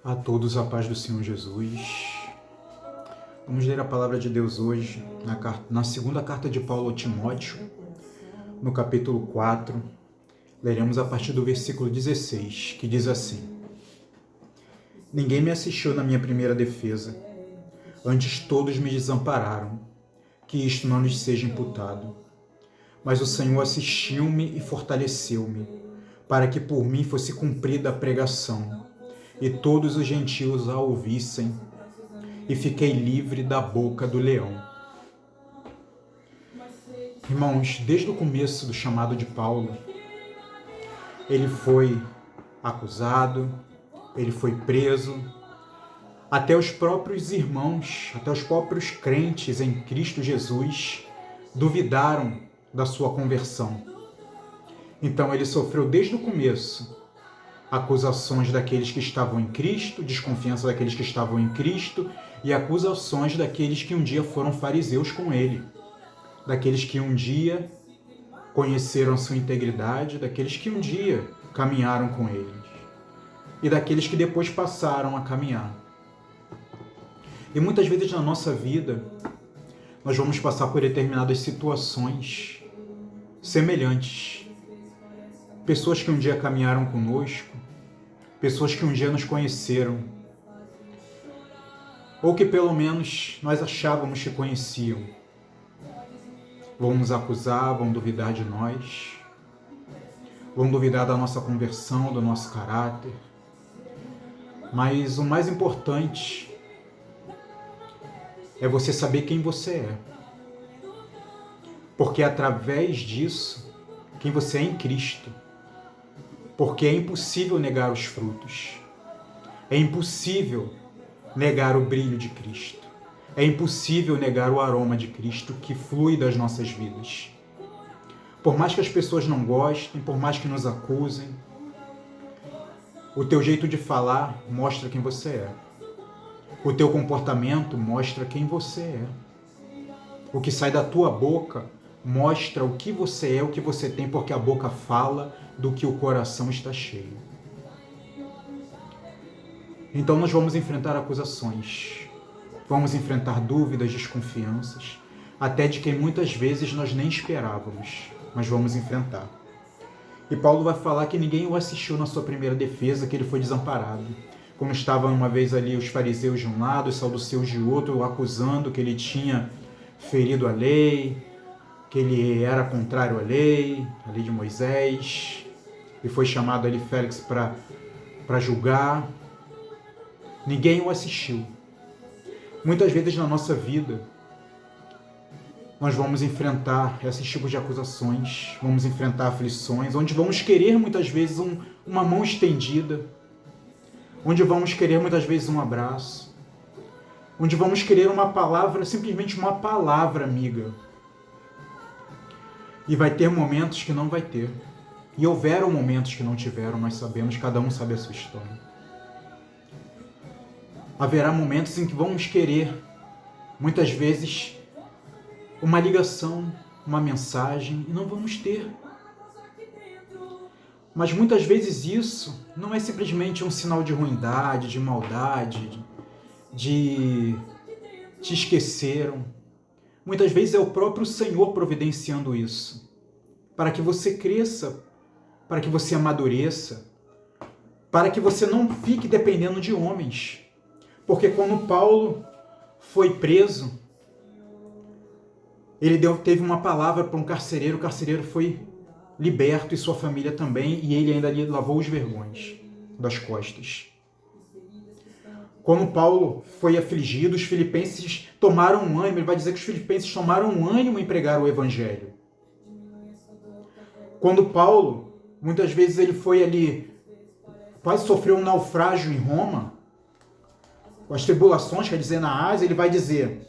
A todos a paz do Senhor Jesus. Vamos ler a palavra de Deus hoje na segunda carta de Paulo a Timóteo, no capítulo 4. Leremos a partir do versículo 16, que diz assim: Ninguém me assistiu na minha primeira defesa, antes todos me desampararam, que isto não lhes seja imputado. Mas o Senhor assistiu-me e fortaleceu-me, para que por mim fosse cumprida a pregação, e todos os gentios a ouvissem, e fiquei livre da boca do leão. Irmãos, desde o começo do chamado de Paulo, ele foi acusado, ele foi preso, até os próprios irmãos, até os próprios crentes em Cristo Jesus duvidaram da sua conversão. Então ele sofreu desde o começo acusações daqueles que estavam em Cristo, desconfiança daqueles que estavam em Cristo e acusações daqueles que um dia foram fariseus com ele, daqueles que um dia conheceram a sua integridade, daqueles que um dia caminharam com ele e daqueles que depois passaram a caminhar. E muitas vezes na nossa vida nós vamos passar por determinadas situações semelhantes. Pessoas que um dia caminharam conosco, pessoas que um dia nos conheceram, ou que pelo menos nós achávamos que conheciam, vão nos acusar, vão duvidar de nós, vão duvidar da nossa conversão, do nosso caráter. Mas o mais importante é você saber quem você é. Porque é através disso, quem você é em Cristo. Porque é impossível negar os frutos. É impossível negar o brilho de Cristo. É impossível negar o aroma de Cristo que flui das nossas vidas. Por mais que as pessoas não gostem, por mais que nos acusem, o teu jeito de falar mostra quem você é. O teu comportamento mostra quem você é. O que sai da tua boca mostra o que você é, o que você tem, porque a boca fala do que o coração está cheio. Então nós vamos enfrentar acusações, vamos enfrentar dúvidas, desconfianças, até de quem muitas vezes nós nem esperávamos, mas vamos enfrentar. E Paulo vai falar que ninguém o assistiu na sua primeira defesa, que ele foi desamparado. Como estavam uma vez ali os fariseus de um lado, os saduceus de outro, o acusando que ele tinha ferido a lei, que ele era contrário à lei de Moisés, e foi chamado ali Félix para julgar. Ninguém o assistiu. Muitas vezes na nossa vida, nós vamos enfrentar esses tipos de acusações, vamos enfrentar aflições, onde vamos querer muitas vezes uma mão estendida, onde vamos querer muitas vezes um abraço, onde vamos querer uma palavra, simplesmente uma palavra amiga. E vai ter momentos que não vai ter. E houveram momentos que não tiveram, nós sabemos, cada um sabe a sua história. Haverá momentos em que vamos querer, muitas vezes, uma ligação, uma mensagem, e não vamos ter. Mas muitas vezes isso não é simplesmente um sinal de ruindade, de maldade, de te esqueceram. Muitas vezes é o próprio Senhor providenciando isso, para que você cresça, para que você amadureça, para que você não fique dependendo de homens. Porque quando Paulo foi preso, ele teve uma palavra para um carcereiro, o carcereiro foi liberto e sua família também, e ele ainda lhe lavou os vergões das costas. Quando Paulo foi afligido, os filipenses tomaram um ânimo, ele vai dizer que os filipenses tomaram um ânimo em pregar o evangelho. Quando Paulo, muitas vezes ele foi ali, quase sofreu um naufrágio em Roma, com as tribulações, quer dizer, na Ásia, ele vai dizer,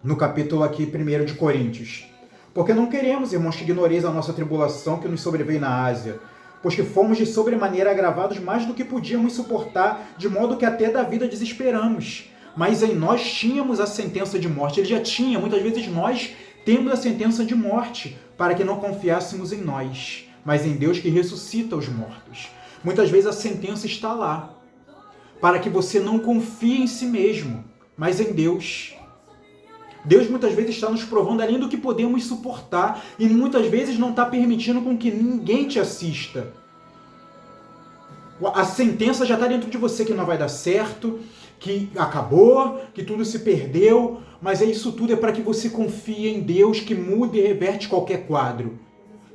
no capítulo aqui 1 de Coríntios, porque não queremos, irmãos, que ignoreis a nossa tribulação que nos sobreveio na Ásia, pois que fomos de sobremaneira agravados mais do que podíamos suportar, de modo que até da vida desesperamos. Mas em nós tínhamos a sentença de morte. Ele já tinha, muitas vezes nós temos a sentença de morte, para que não confiássemos em nós, mas em Deus que ressuscita os mortos. Muitas vezes a sentença está lá. para que você não confie em si mesmo, mas em Deus. Deus muitas vezes está nos provando além do que podemos suportar e muitas vezes não está permitindo com que ninguém te assista. A sentença já está dentro de você que não vai dar certo, que acabou, que tudo se perdeu, mas isso tudo é para que você confie em Deus que muda e reverte qualquer quadro,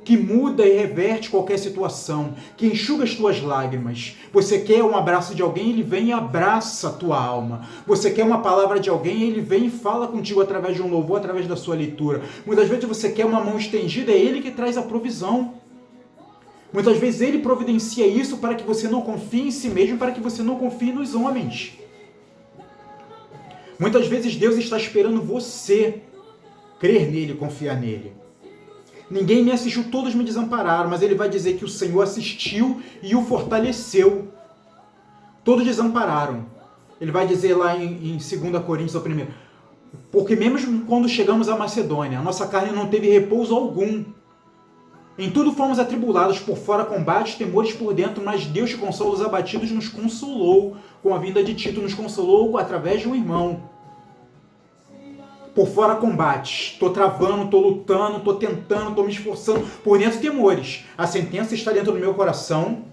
que muda e reverte qualquer situação, que enxuga as tuas lágrimas. Você quer um abraço de alguém, ele vem e abraça a tua alma. Você quer uma palavra de alguém, ele vem e fala contigo através de um louvor, através da sua leitura. Muitas vezes você quer uma mão estendida, é ele que traz a provisão. Muitas vezes ele providencia isso para que você não confie em si mesmo, para que você não confie nos homens. Muitas vezes Deus está esperando você crer nele, confiar nele. Ninguém me assistiu, todos me desampararam, mas ele vai dizer que o Senhor assistiu e o fortaleceu. Todos desampararam. Ele vai dizer lá em 2 Coríntios, ao primeiro, porque mesmo quando chegamos à Macedônia, a nossa carne não teve repouso algum. Em tudo fomos atribulados, por fora combates, temores por dentro, mas Deus que consola os abatidos nos consolou. Com a vinda de Tito, nos consolou através de um irmão. Por fora combates, estou travando, estou lutando, estou tentando, estou me esforçando. Por dentro temores. A sentença está dentro do meu coração.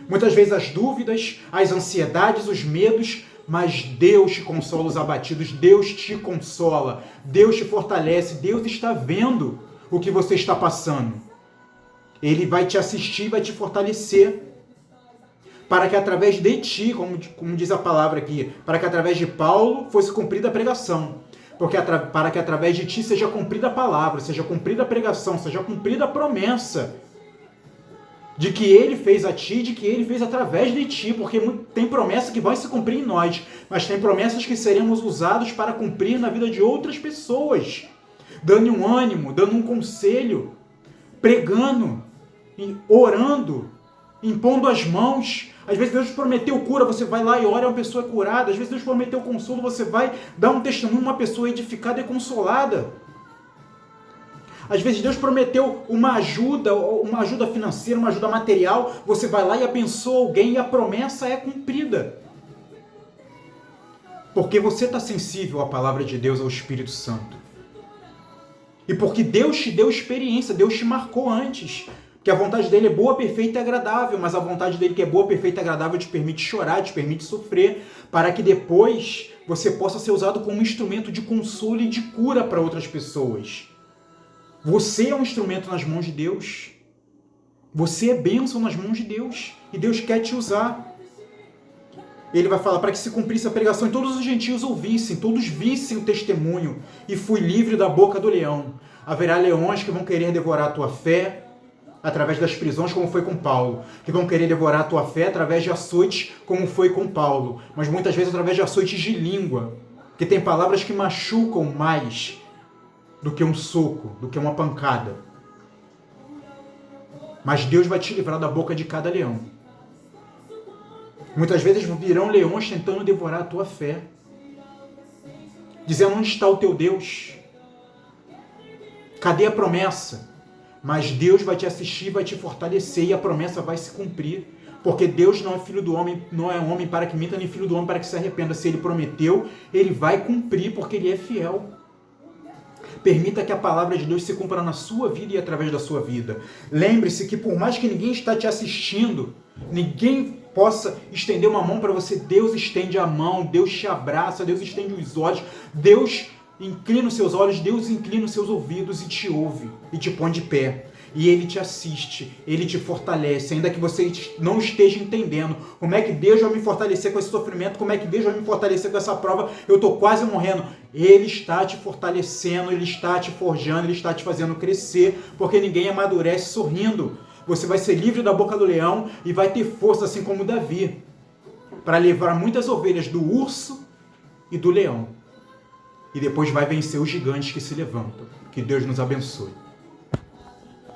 Muitas vezes as dúvidas, as ansiedades, os medos, mas Deus te consola os abatidos, Deus te consola, Deus te fortalece, Deus está vendo o que você está passando. Ele vai te assistir, vai te fortalecer, para que através de ti, como diz a palavra aqui, para que através de Paulo fosse cumprida a pregação, para que através de ti seja cumprida a palavra, seja cumprida a pregação, seja cumprida a promessa de que ele fez a ti, de que ele fez através de ti, porque tem promessa que vai se cumprir em nós, mas tem promessas que seremos usados para cumprir na vida de outras pessoas, dando um ânimo, dando um conselho, pregando, orando, impondo as mãos. Às vezes Deus prometeu cura, você vai lá e ora, uma pessoa é curada. Às vezes Deus prometeu consolo, você vai dar um testemunho, uma pessoa edificada e consolada. Às vezes Deus prometeu uma ajuda financeira, uma ajuda material, você vai lá e abençoa alguém e a promessa é cumprida. Porque você está sensível à palavra de Deus, ao Espírito Santo. E porque Deus te deu experiência, Deus te marcou antes. Que a vontade dele é boa, perfeita e agradável, mas a vontade dele que é boa, perfeita e agradável te permite chorar, te permite sofrer, para que depois você possa ser usado como instrumento de consolo e de cura para outras pessoas. Você é um instrumento nas mãos de Deus. Você é bênção nas mãos de Deus. E Deus quer te usar. Ele vai falar para que se cumprisse a pregação e todos os gentios ouvissem, todos vissem o testemunho. E fui livre da boca do leão. Haverá leões que vão querer devorar a tua fé, através das prisões, como foi com Paulo, que vão querer devorar a tua fé através de açoites, como foi com Paulo, mas muitas vezes através de açoites de língua, que tem palavras que machucam mais do que um soco, do que uma pancada. Mas Deus vai te livrar da boca de cada leão. Muitas vezes virão leões tentando devorar a tua fé, dizendo: onde está o teu Deus? Cadê a promessa? Mas Deus vai te assistir, vai te fortalecer e a promessa vai se cumprir. Porque Deus não é filho do homem, não é homem para que minta, nem filho do homem para que se arrependa. Se Ele prometeu, Ele vai cumprir, porque Ele é fiel. Permita que a palavra de Deus se cumpra na sua vida e através da sua vida. Lembre-se que por mais que ninguém está te assistindo, ninguém possa estender uma mão para você, Deus estende a mão, Deus te abraça, Deus estende os olhos, Deus inclina os seus olhos, Deus inclina os seus ouvidos e te ouve, e te põe de pé. E Ele te assiste, Ele te fortalece, ainda que você não esteja entendendo como é que Deus vai me fortalecer com esse sofrimento, como é que Deus vai me fortalecer com essa prova, eu estou quase morrendo. Ele está te fortalecendo, Ele está te forjando, Ele está te fazendo crescer, porque ninguém amadurece sorrindo. Você vai ser livre da boca do leão e vai ter força, assim como Davi, para levar muitas ovelhas do urso e do leão. E depois vai vencer os gigantes que se levantam. Que Deus nos abençoe.